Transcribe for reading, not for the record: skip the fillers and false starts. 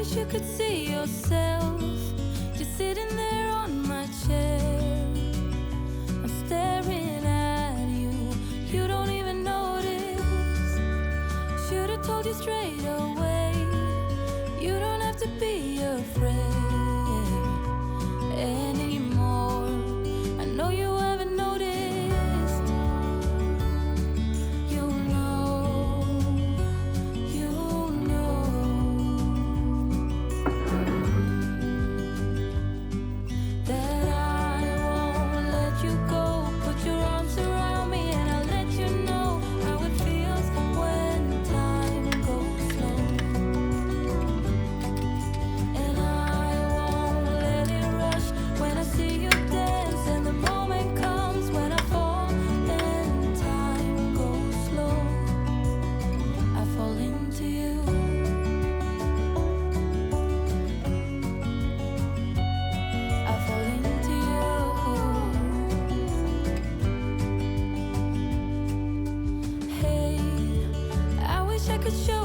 wish you could see yourself just sitting there on my chair. I'm staring at you, you don't even notice. Should've told you straight away, you don't have to be afraid anymore. I know you haven't noticed. You know that I won't let you go. Put your arms around me and I'll let you know how it feels when time goes slow. And I won't let it rush when I see you dance, and the moment comes when I fall and time goes slow. I fall into you. I fall into you. Hey, I wish I could show